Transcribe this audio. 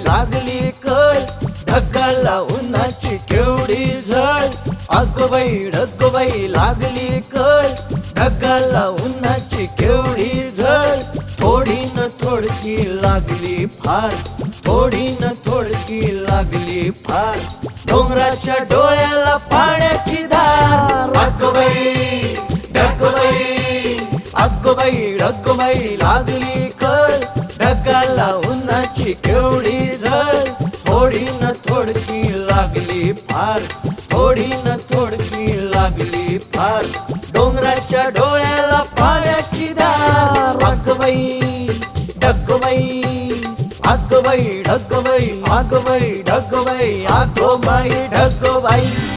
लागली कळ, ढगाला उन्हाची केवढी झळ. ढगबाई लागली कळ, ढगाला उन्हाची केवढी झळ. थोडी न थोडकी लागली फार, थोडी न थोडकी लागली फार. डोंगराच्या डोळ्याला पाण्याची धार. ढगबाई लागली कळ, ढगाला उन्हाची केवढी झळ. थोडी न थोडकी लागली फार, थोडी न थोडकी लागली फार. डोंगराच्या डोळ्याला पाण्याची धार. ढगबाई ढगबाई ढगबाई ढगबाई ढगबाई ढगबाई.